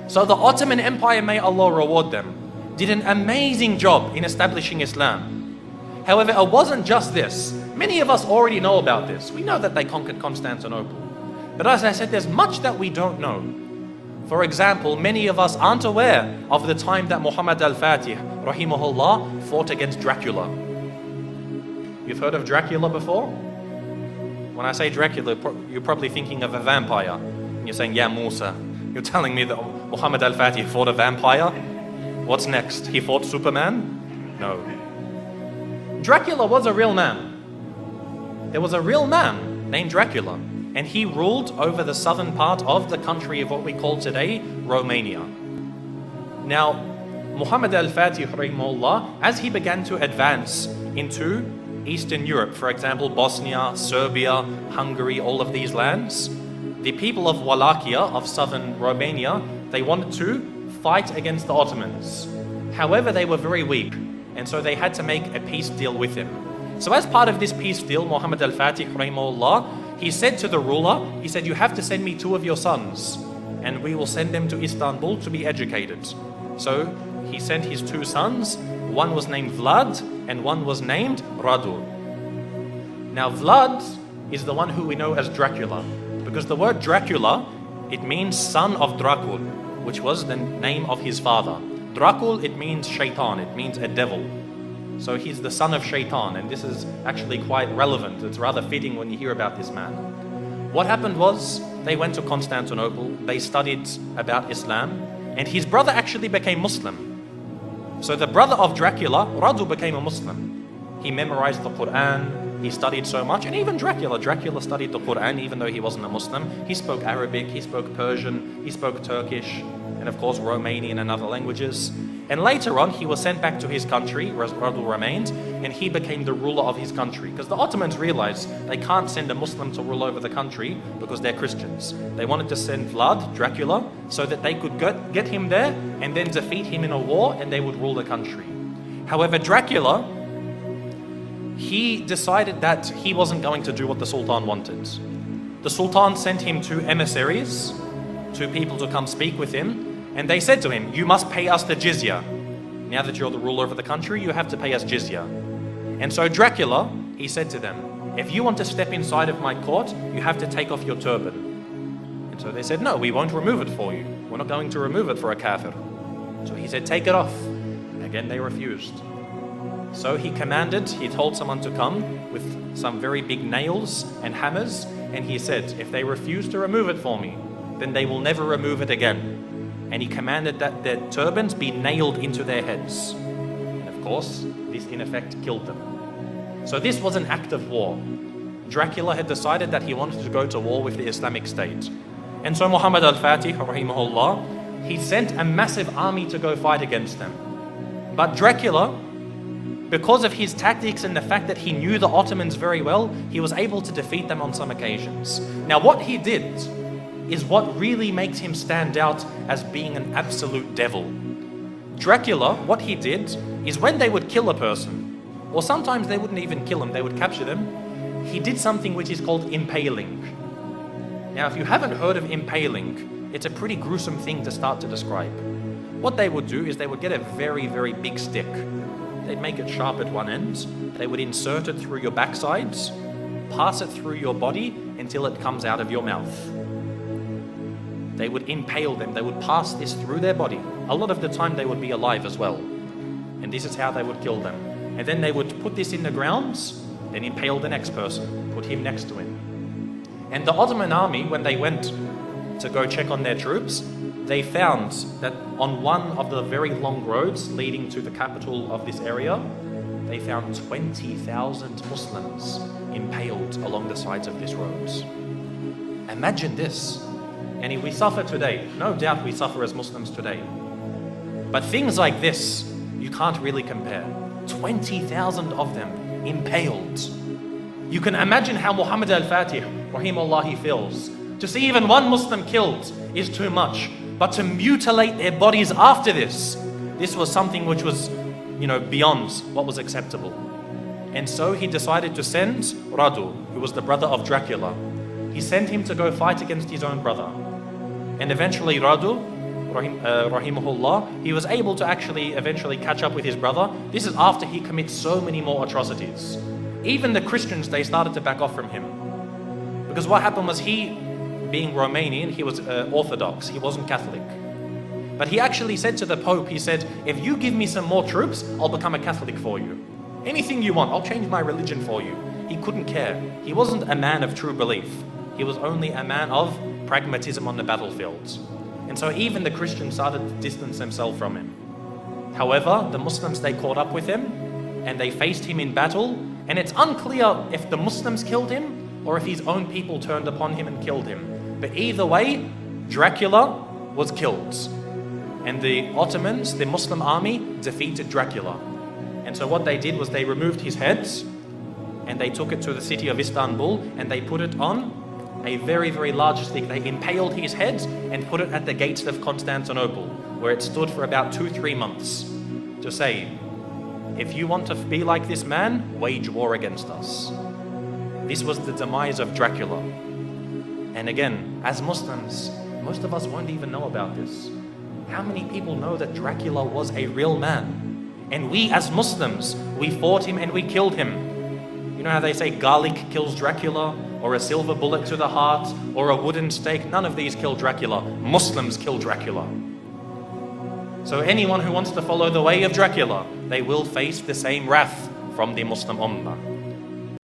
So the Ottoman Empire, may Allah reward them, did an amazing job in establishing Islam. However, it wasn't just this. Many of us already know about this. We know that they conquered Constantinople. But as I said, there's much that we don't know. For example, many of us aren't aware of the time that Muhammad al-Fatih, rahimahullah, fought against Dracula. You've heard of Dracula before? When I say Dracula, you're probably thinking of a vampire. And you're saying, yeah, Musa, you're telling me that Muhammad al-Fatih fought a vampire? What's next? He fought Superman? No. Dracula was a real man. There was a real man named Dracula, and he ruled over the southern part of the country of what we call today Romania. Now, Muhammad al-Fatih, rahimahullah, as he began to advance into Eastern Europe, for example, Bosnia, Serbia, Hungary, all of these lands, the people of Wallachia, of southern Romania, they wanted to fight against the Ottomans. However, they were very weak, and so they had to make a peace deal with him. So as part of this peace deal, Muhammad al-Fatih, rahimahullah, he said to the ruler, he said, you have to send me 2 of your sons, and we will send them to Istanbul to be educated. So he sent his 2 sons. One was named Vlad, and one was named Radu. Now Vlad is the one who we know as Dracula, because the word Dracula, it means son of Dracul, which was the name of his father. Dracul, it means shaitan, it means a devil. So he's the son of shaitan, and this is actually quite relevant. It's rather fitting when you hear about this man. What happened was, they went to Constantinople, they studied about Islam, and his brother actually became Muslim. So the brother of Dracula, Radu, became a Muslim. He memorized the Quran, he studied so much, and even Dracula studied the Quran even though he wasn't a Muslim. He spoke Arabic, he spoke Persian, he spoke Turkish, and of course Romanian and other languages. And later on, he was sent back to his country, where Radu remained, and he became the ruler of his country. Because the Ottomans realized they can't send a Muslim to rule over the country because they're Christians. They wanted to send Vlad, Dracula, so that they could get him there and then defeat him in a war, and they would rule the country. However, Dracula, he decided that he wasn't going to do what the Sultan wanted. The Sultan sent him 2 emissaries, 2 people to come speak with him, and they said to him, you must pay us the jizya. Now that you're the ruler of the country, you have to pay us jizya. And so Dracula, he said to them, if you want to step inside of my court, you have to take off your turban. And so they said, no, we won't remove it for you. We're not going to remove it for a kafir. So he said, take it off. Again, they refused. So he told someone to come with some very big nails and hammers, and he said, if they refuse to remove it for me, then they will never remove it again. And he commanded that their turbans be nailed into their heads. And of course, this in effect killed them. So this was an act of war. Dracula had decided that he wanted to go to war with the Islamic State. And so Muhammad al-Fatih, rahimahullah, he sent a massive army to go fight against them. But Dracula, because of his tactics and the fact that he knew the Ottomans very well, he was able to defeat them on some occasions. Now what he did is what really makes him stand out as being an absolute devil. Dracula, what he did is when they would kill a person, or sometimes they wouldn't even kill him, they would capture them, he did something which is called impaling. Now, if you haven't heard of impaling, it's a pretty gruesome thing to start to describe. What they would do is they would get a very, very big stick. They'd make it sharp at one end, they would insert it through your backsides, pass it through your body until it comes out of your mouth. They would impale them, they would pass this through their body. A lot of the time they would be alive as well. And this is how they would kill them. And then they would put this in the ground, then impale the next person, put him next to him. And the Ottoman army, when they went to go check on their troops, they found that on one of the very long roads leading to the capital of this area, they found 20,000 Muslims impaled along the sides of this road. Imagine this. And we suffer today. No doubt we suffer as Muslims today. But things like this, you can't really compare. 20,000 of them impaled. You can imagine how Muhammad al-Fatih, rahimahullah, he feels. To see even one Muslim killed is too much. But to mutilate their bodies after this was something which was, beyond what was acceptable. And so he decided to send Radu, who was the brother of Dracula. He sent him to go fight against his own brother. And eventually Radu, rahimahullah, he was able to actually eventually catch up with his brother. This is after he commits so many more atrocities. Even the Christians, they started to back off from him. Because what happened was, he, being Romanian, he was Orthodox, he wasn't Catholic. But he actually said to the Pope, he said, if you give me some more troops, I'll become a Catholic for you. Anything you want, I'll change my religion for you. He couldn't care. He wasn't a man of true belief. He was only a man of pragmatism on the battlefields. And so even the Christians started to distance themselves from him. However, the Muslims, they caught up with him and they faced him in battle. And it's unclear if the Muslims killed him or if his own people turned upon him and killed him. But either way, Dracula was killed. And the Ottomans, the Muslim army, defeated Dracula. And so what they did was they removed his heads and they took it to the city of Istanbul and they put it on a very, very large stick. They impaled his head and put it at the gates of Constantinople, where it stood for about 2-3 months, to say, if you want to be like this man, wage war against us. This was the demise of Dracula. And again, as Muslims, most of us won't even know about this. How many people know that Dracula was a real man? And we as Muslims, we fought him and we killed him. You know how they say garlic kills Dracula, or a silver bullet to the heart, or a wooden stake? None of these kill Dracula. Muslims kill Dracula. So anyone who wants to follow the way of Dracula, they will face the same wrath from the Muslim Ummah.